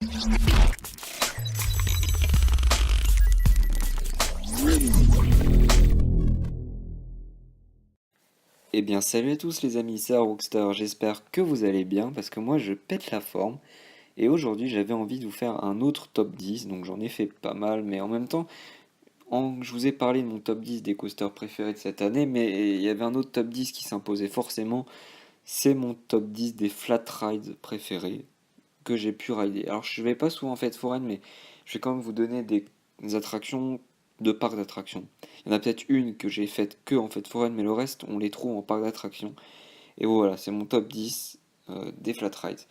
Eh bien salut à tous les amis, c'est Rockstar, j'espère que vous allez bien parce que moi je pète la forme et aujourd'hui j'avais envie de vous faire un autre top 10, donc j'en ai fait pas mal mais en même temps je vous ai parlé de mon top 10 des coasters préférés de cette année mais il y avait un autre top 10 qui s'imposait forcément, c'est mon top 10 des flat rides préférés que j'ai pu rider. Alors je vais pas souvent en fête foraine mais je vais quand même vous donner des attractions de parcs d'attractions. Il y en a peut-être une que j'ai faite que en fête foraine mais le reste on les trouve en parc d'attractions. Et voilà, c'est mon top 10 des flat rides.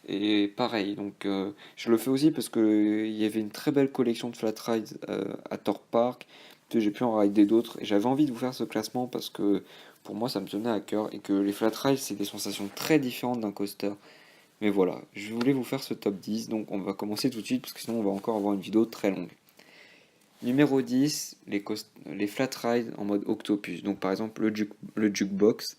Et pareil, donc je le fais aussi parce que il y avait une très belle collection de flat rides à Thor Park. Puis j'ai pu en rider d'autres. Et j'avais envie de vous faire ce classement parce que pour moi ça me tenait à cœur. Et que les flat rides c'est des sensations très différentes d'un coaster. Mais voilà, je voulais vous faire ce top 10. Donc on va commencer tout de suite parce que sinon on va encore avoir une vidéo très longue. Numéro 10, les flat rides en mode octopus. Donc par exemple le jukebox.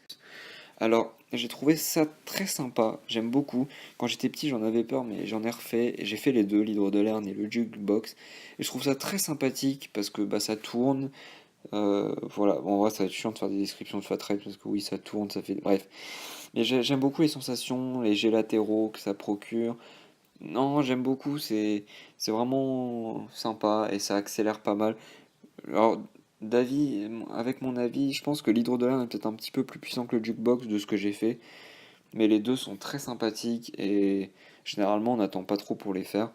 Alors, j'ai trouvé ça très sympa, j'aime beaucoup. Quand j'étais petit, j'en avais peur, mais j'en ai refait, et j'ai fait les deux, l'hydre de Lerne et le jukebox. Et je trouve ça très sympathique parce que bah, ça tourne. Voilà, bon, en vrai, ça va être chiant de faire des descriptions de fat ride parce que oui, ça tourne, ça fait. Bref. Mais j'aime beaucoup les sensations, les jets latéraux que ça procure. Non, j'aime beaucoup, c'est vraiment sympa et ça accélère pas mal. Alors, avec mon avis, je pense que l'hydre de Lerne est peut-être un petit peu plus puissant que le jukebox de ce que j'ai fait. Mais les deux sont très sympathiques et généralement on n'attend pas trop pour les faire.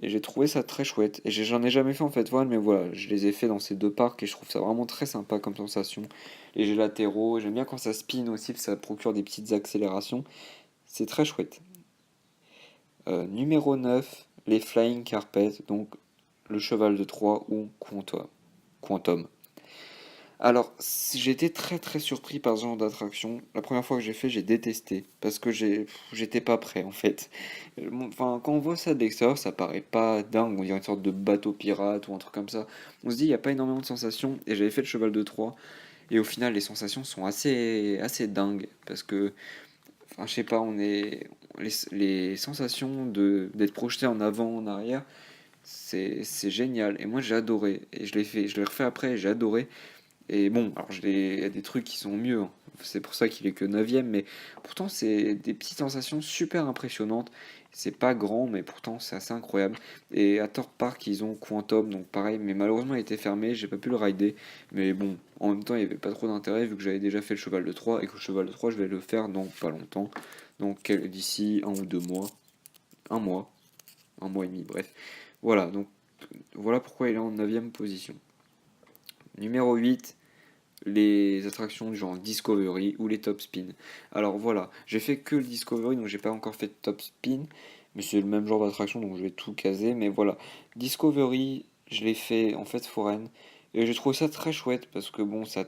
Et j'ai trouvé ça très chouette. Et j'en ai jamais fait en fait one, mais voilà, je les ai fait dans ces deux parcs et je trouve ça vraiment très sympa comme sensation. Les jets latéraux, j'aime bien quand ça spin aussi, parce que ça procure des petites accélérations. C'est très chouette. Numéro 9, les Flying Carpets, donc le cheval de Troie ou Quantum. Alors, j'ai été très très surpris par ce genre d'attraction. La première fois que j'ai fait, j'ai détesté parce que j'étais pas prêt en fait. Enfin, quand on voit ça de l'extérieur, ça paraît pas dingue. On dirait une sorte de bateau pirate ou un truc comme ça. On se dit, il n'y a pas énormément de sensations. Et j'avais fait le cheval de Troie. Et au final, les sensations sont assez dingues parce que, enfin, je sais pas, les sensations d'être projeté en avant, en arrière, c'est génial. Et moi, j'ai adoré. Et je l'ai refait après. Et j'ai adoré. Et bon, alors il y a des trucs qui sont mieux, hein. C'est pour ça qu'il est que 9ème, mais pourtant c'est des petites sensations super impressionnantes. C'est pas grand, mais pourtant c'est assez incroyable. Et à Thor Park, ils ont Quantum, donc pareil, mais malheureusement il était fermé, j'ai pas pu le rider. Mais bon, en même temps, il y avait pas trop d'intérêt vu que j'avais déjà fait le cheval de Troie et que le cheval de Troie, je vais le faire dans pas longtemps. Donc d'ici 1 ou 2 mois, un mois, 1 mois et demi, bref. Voilà, donc voilà pourquoi il est en 9ème position. Numéro 8, les attractions du genre Discovery ou les Top Spin. Alors voilà, j'ai fait que le Discovery, donc j'ai pas encore fait de Top Spin, mais c'est le même genre d'attraction, donc je vais tout caser. Mais voilà, Discovery, je l'ai fait en fête foraine, et j'ai trouvé ça très chouette parce que bon, on se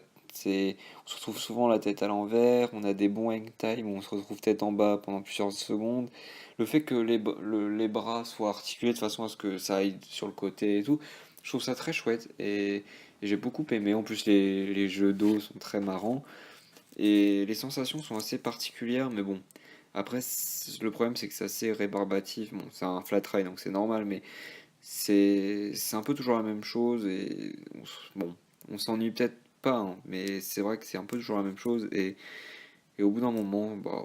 retrouve souvent la tête à l'envers, on a des bons hang time, on se retrouve tête en bas pendant plusieurs secondes. Le fait que les bras soient articulés de façon à ce que ça aille sur le côté et tout, je trouve ça très chouette et j'ai beaucoup aimé. En plus, les jeux d'eau sont très marrants et les sensations sont assez particulières, mais bon. Après, le problème c'est que c'est assez rébarbatif. Bon, c'est un flat ride donc c'est normal, mais c'est un peu toujours la même chose et bon, on s'ennuie peut-être pas, hein, mais c'est vrai que c'est un peu toujours la même chose et au bout d'un moment, bah,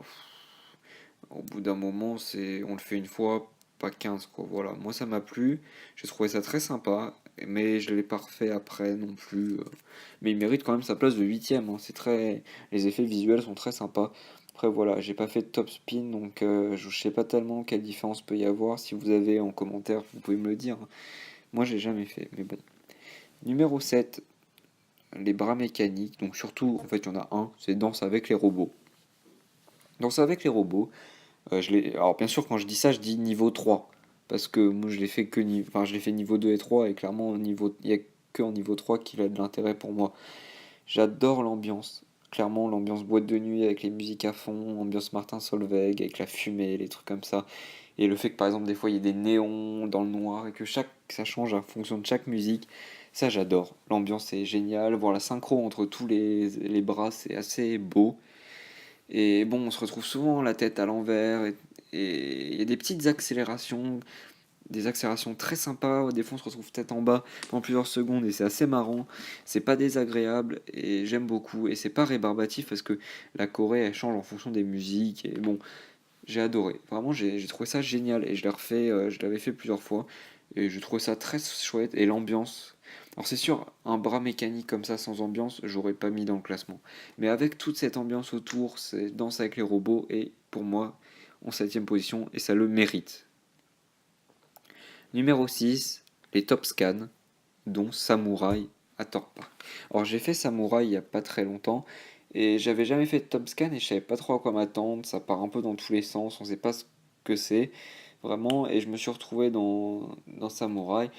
on le fait une fois, pas 15 quoi. Voilà, moi ça m'a plu, j'ai trouvé ça très sympa, mais je l'ai pas refait après non plus. Mais il mérite quand même sa place de 8ème, hein. Les effets visuels sont très sympas. Après voilà, j'ai pas fait de top spin, donc je sais pas tellement quelle différence peut y avoir. Si vous avez en commentaire, vous pouvez me le dire, hein. Moi j'ai jamais fait, mais bon. Numéro 7, les bras mécaniques. Donc surtout, en fait, il y en a un, c'est Danse avec les robots. Danse avec les robots, alors bien sûr, quand je dis ça, je dis niveau 3. Parce que moi, je l'ai fait niveau 2 et 3, et clairement, il n'y a que en niveau 3 qu'il a de l'intérêt pour moi. J'adore l'ambiance. Clairement, l'ambiance boîte de nuit avec les musiques à fond, ambiance Martin Solveig, avec la fumée, les trucs comme ça. Et le fait que par exemple, des fois, il y ait des néons dans le noir et que ça change en fonction de chaque musique, ça j'adore. L'ambiance est géniale. Voir la synchro entre tous les bras, c'est assez beau. Et bon, on se retrouve souvent la tête à l'envers et il y a des petites accélérations, des accélérations très sympas. Des fois, on se retrouve tête en bas pendant plusieurs secondes et c'est assez marrant. C'est pas désagréable et j'aime beaucoup. Et c'est pas rébarbatif parce que la Corée, elle change en fonction des musiques. Et bon, j'ai adoré. Vraiment, j'ai trouvé ça génial et je l'ai refait, je l'avais fait plusieurs fois et je trouve ça très chouette. Et l'ambiance. Alors, c'est sûr, un bras mécanique comme ça, sans ambiance, j'aurais pas mis dans le classement. Mais avec toute cette ambiance autour, c'est danse avec les robots et pour moi, en septième position et ça le mérite. Numéro 6, les Top Scans, dont Samouraï à Torpa. Alors j'ai fait Samouraï il n'y a pas très longtemps et j'avais jamais fait de Top Scan et je savais pas trop à quoi m'attendre. Ça part un peu dans tous les sens, on sait pas ce que c'est vraiment et je me suis retrouvé dans Samouraï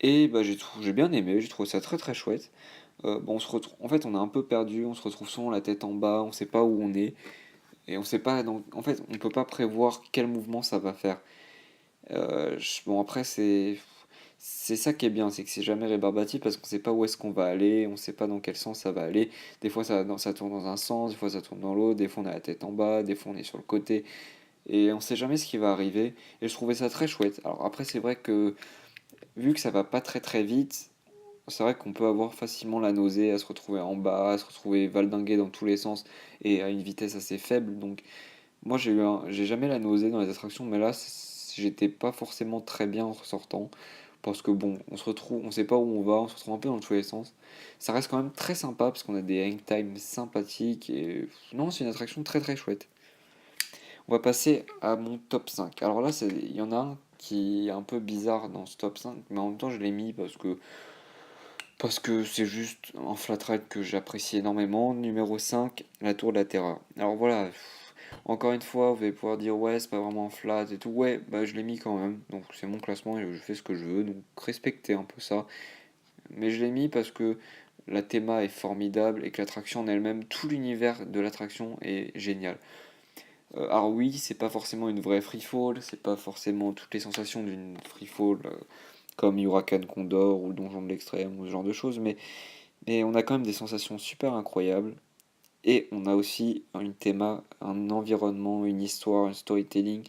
et bah, j'ai bien aimé, j'ai trouvé ça très très chouette. Bon, on se retrouve, en fait on est un peu perdu, on se retrouve souvent la tête en bas, on sait pas où on est et on sait pas, donc, en fait on peut pas prévoir quel mouvement ça va faire. Bon, après, c'est ça qui est bien, c'est que c'est jamais rébarbatif parce qu'on sait pas où est-ce qu'on va aller, on sait pas dans quel sens ça va aller. Des fois, ça tourne dans un sens, des fois, ça tourne dans l'autre, des fois, on a la tête en bas, des fois, on est sur le côté, et on sait jamais ce qui va arriver. Et je trouvais ça très chouette. Alors, après, c'est vrai que vu que ça va pas très très vite, c'est vrai qu'on peut avoir facilement la nausée à se retrouver en bas, à se retrouver valdinguer dans tous les sens et à une vitesse assez faible. Donc, moi, j'ai jamais la nausée dans les attractions, mais là, j'étais pas forcément très bien en ressortant. Parce que bon, on se retrouve, on sait pas où on va, on se retrouve un peu dans tous les sens. Ça reste quand même très sympa parce qu'on a des hang time sympathiques et non, c'est une attraction très très chouette. On va passer à mon top 5. Alors là, il y en a un qui est un peu bizarre dans ce top 5, mais en même temps, je l'ai mis parce que c'est juste un flat ride que j'apprécie énormément. Numéro 5, la Tour de la Terreur. Alors voilà, encore une fois, vous allez pouvoir dire ouais, c'est pas vraiment flat et tout. Ouais, bah je l'ai mis quand même. Donc c'est mon classement et je fais ce que je veux. Donc respectez un peu ça. Mais je l'ai mis parce que la théma est formidable et que l'attraction en elle-même, tout l'univers de l'attraction est génial. Alors oui, c'est pas forcément une vraie free fall, c'est pas forcément toutes les sensations d'une free fall comme Huracan Condor ou le Donjon de l'Extrême ou ce genre de choses, mais on a quand même des sensations super incroyables. Et on a aussi une théma, un environnement, une histoire, un storytelling,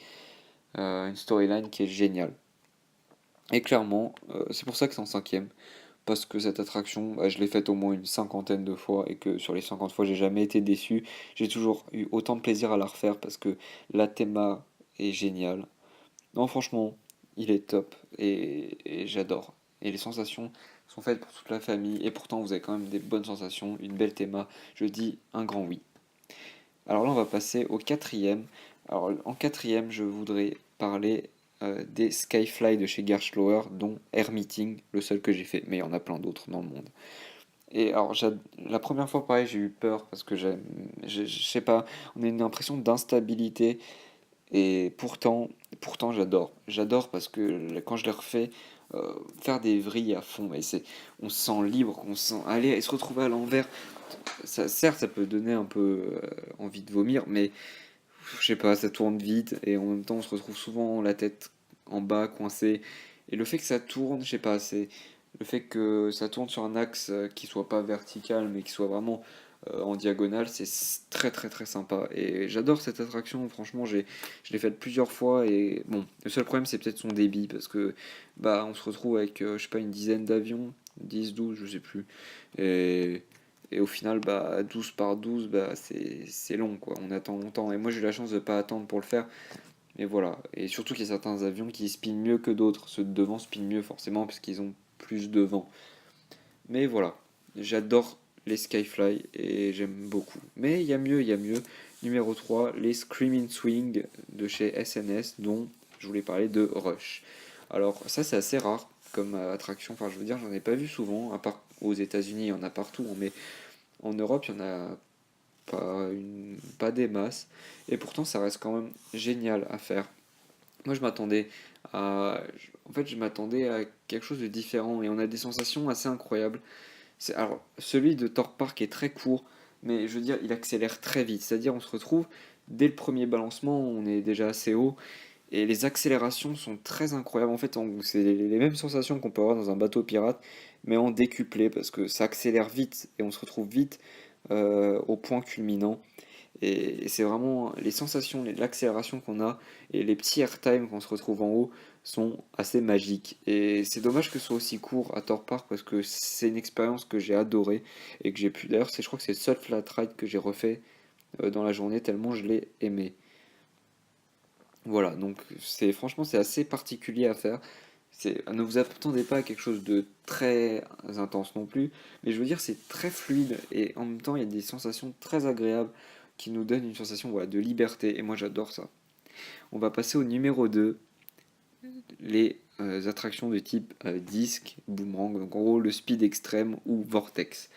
une storyline qui est géniale. Et clairement, c'est pour ça que c'est en cinquième. Parce que cette attraction, bah, je l'ai faite au moins une cinquantaine de fois et que sur les 50 fois, j'ai jamais été déçu. J'ai toujours eu autant de plaisir à la refaire parce que la théma est géniale. Non, franchement, il est top et j'adore. Et les sensations sont faites pour toute la famille et pourtant vous avez quand même des bonnes sensations, une belle théma. Je dis un grand oui. Alors là, on va passer au quatrième. Alors en quatrième, je voudrais parler des Skyfly de chez Gerstlauer, dont Air Meeting, le seul que j'ai fait, mais il y en a plein d'autres dans le monde. Et alors, la première fois, pareil, j'ai eu peur parce que je sais pas, on a une impression d'instabilité et pourtant j'adore. J'adore parce que quand je l'ai refait, faire des vrilles à fond, et on se sent libre, on se sent aller et se retrouver à l'envers. Certes, ça peut donner un peu envie de vomir, mais je sais pas, ça tourne vite et en même temps on se retrouve souvent la tête en bas, coincée. Et le fait que ça tourne, je sais pas, c'est le fait que ça tourne sur un axe qui soit pas vertical mais qui soit vraiment en diagonale, c'est très très très sympa. Et j'adore cette attraction, franchement, je l'ai faite plusieurs fois et bon, le seul problème c'est peut-être son débit parce que bah on se retrouve avec, je sais pas, une dizaine d'avions, 10 12 je sais plus. Et et au final, bah, 12 par 12 bah, c'est long, quoi. On attend longtemps. Et moi, j'ai eu la chance de pas attendre pour le faire. Mais voilà. Et surtout qu'il y a certains avions qui spinent mieux que d'autres. Ceux de devant spinent mieux, forcément, parce qu'ils ont plus de vent. Mais voilà. J'adore les Skyfly et j'aime beaucoup. Mais il y a mieux, il y a mieux. Numéro 3 les Screaming Swing de chez SNS, dont je voulais parler de Rush. Alors, ça, c'est assez rare comme attraction. Enfin, je veux dire, j'en ai pas vu souvent, à part aux États-Unis, il y en a partout, hein, mais en Europe, il y en a pas des masses. Et pourtant, ça reste quand même génial à faire. Moi, je m'attendais à quelque chose de différent et on a des sensations assez incroyables. Alors, celui de Thor Park est très court, mais je veux dire, il accélère très vite. C'est-à-dire, on se retrouve, dès le premier balancement, on est déjà assez haut et les accélérations sont très incroyables. En fait, c'est les mêmes sensations qu'on peut avoir dans un bateau pirate, mais en décuplé parce que ça accélère vite et on se retrouve vite au point culminant. Et c'est vraiment les sensations, l'accélération qu'on a et les petits airtime qu'on se retrouve en haut sont assez magiques. Et c'est dommage que ce soit aussi court à Thor Park parce que c'est une expérience que j'ai adorée et que j'ai pu. D'ailleurs, je crois que c'est le seul flat ride que j'ai refait dans la journée tellement je l'ai aimé. Voilà, donc franchement c'est assez particulier à faire. Ne vous attendez pas à quelque chose de très intense non plus, mais je veux dire c'est très fluide et en même temps il y a des sensations très agréables qui nous donnent une sensation voilà, de liberté et moi j'adore ça. On va passer au numéro 2, les attractions de type disque, boomerang, donc en gros le speed extrême ou vortex.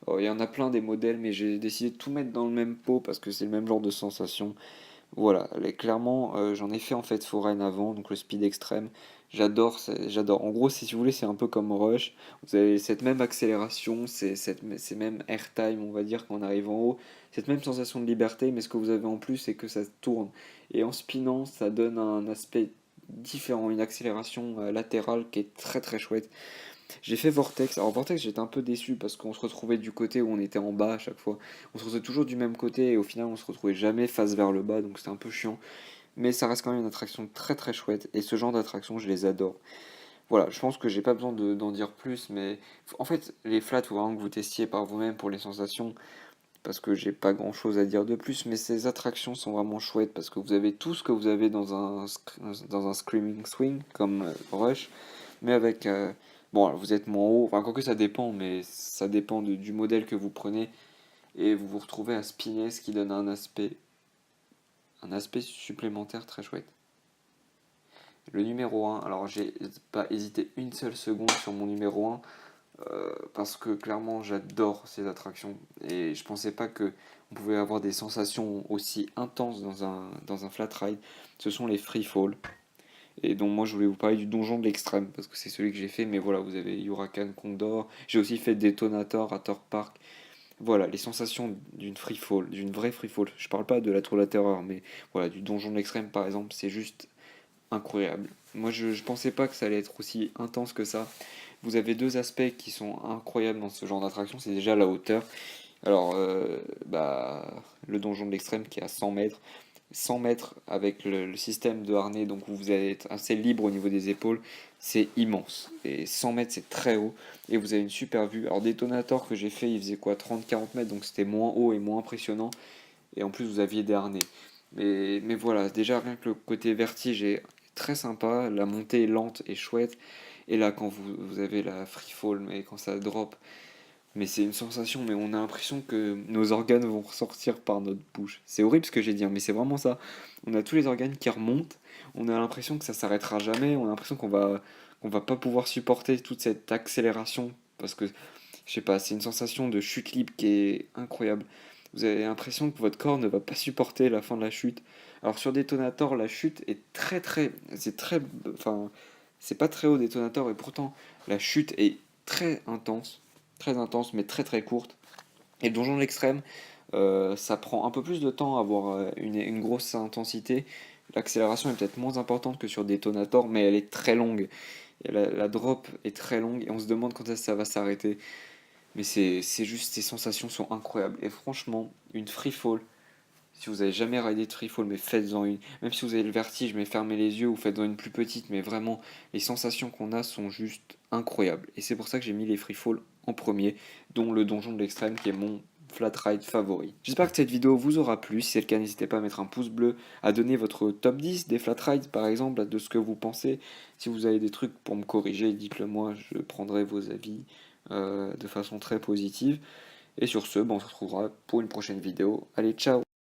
Alors, il y en a plein des modèles mais j'ai décidé de tout mettre dans le même pot parce que c'est le même genre de sensation. Voilà, clairement, j'en ai fait en fait Foreign avant, donc le speed extrême. J'adore, j'adore. En gros, si vous voulez, c'est un peu comme Rush. Vous avez cette même accélération, ces mêmes airtime, on va dire, quand on arrive en haut. Cette même sensation de liberté, mais ce que vous avez en plus, c'est que ça tourne. Et en spinant, ça donne un aspect différent, une accélération latérale qui est très très chouette. J'ai fait Vortex. Alors Vortex, j'étais un peu déçu parce qu'on se retrouvait du côté où on était en bas à chaque fois. On se retrouvait toujours du même côté et au final on se retrouvait jamais face vers le bas, donc c'était un peu chiant. Mais ça reste quand même une attraction très très chouette et ce genre d'attraction, je les adore. Voilà, je pense que j'ai pas besoin d'en dire plus, mais en fait, les flats, faut vraiment que vous testiez par vous-même pour les sensations parce que j'ai pas grand chose à dire de plus, mais ces attractions sont vraiment chouettes parce que vous avez tout ce que vous avez dans un Screaming Swing comme Rush, mais avec. Bon, alors, vous êtes moins haut, enfin, quoique ça dépend, mais ça dépend du modèle que vous prenez, et vous vous retrouvez à spinner, ce qui donne un aspect supplémentaire très chouette. Le numéro 1, alors j'ai pas hésité une seule seconde sur mon numéro 1, parce que clairement j'adore ces attractions, et je pensais pas que on pouvait avoir des sensations aussi intenses dans un flat ride. Ce sont les free fall. Et donc moi je voulais vous parler du donjon de l'extrême parce que c'est celui que j'ai fait, mais voilà, vous avez Huracan Condor, j'ai aussi fait Detonator à Thor Park. Voilà, les sensations d'une free fall, d'une vraie free fall. Je parle pas de la Tour de la Terreur, mais voilà, du donjon de l'extrême par exemple, c'est juste incroyable. Moi je pensais pas que ça allait être aussi intense que ça. Vous avez deux aspects qui sont incroyables dans ce genre d'attraction, c'est déjà la hauteur. Alors, le donjon de l'extrême qui est à 100 mètres. 100 mètres avec le système de harnais, donc vous allez être assez libre au niveau des épaules, c'est immense. Et 100 mètres, c'est très haut. Et vous avez une super vue. Alors, Detonator que j'ai fait, il faisait quoi, 30-40 mètres, donc c'était moins haut et moins impressionnant. Et en plus, vous aviez des harnais. Mais voilà, déjà, rien que le côté vertige est très sympa. La montée est lente et chouette. Et là, quand vous avez la free fall, mais quand ça drop, mais c'est une sensation, mais on a l'impression que nos organes vont ressortir par notre bouche. C'est horrible ce que j'ai dit, hein, mais c'est vraiment ça. On a tous les organes qui remontent, on a l'impression que ça s'arrêtera jamais, on a l'impression qu'on va pas pouvoir supporter toute cette accélération, parce que, je sais pas, c'est une sensation de chute libre qui est incroyable. Vous avez l'impression que votre corps ne va pas supporter la fin de la chute. Alors sur Detonator, la chute est très très, c'est très, enfin, c'est pas très haut Detonator, et pourtant la chute est très intense, mais très très courte. Et le donjon de l'extrême, ça prend un peu plus de temps à avoir une grosse intensité. L'accélération est peut-être moins importante que sur Detonator, mais elle est très longue. Et la drop est très longue et on se demande quand est-ce que ça va s'arrêter. Mais c'est juste, ces sensations sont incroyables. Et franchement, une free fall, si vous avez jamais ridé de free fall, mais faites-en une. Même si vous avez le vertige, mais fermez les yeux ou faites-en une plus petite. Mais vraiment, les sensations qu'on a sont juste incroyables. Et c'est pour ça que j'ai mis les free fall en premier, dont le donjon de l'extrême qui est mon flat ride favori. J'espère que cette vidéo vous aura plu. Si c'est le cas, n'hésitez pas à mettre un pouce bleu, à donner votre top 10 des flat rides par exemple, de ce que vous pensez. Si vous avez des trucs pour me corriger, dites-le moi, je prendrai vos avis de façon très positive. Et sur ce, on se retrouvera pour une prochaine vidéo. Allez, ciao!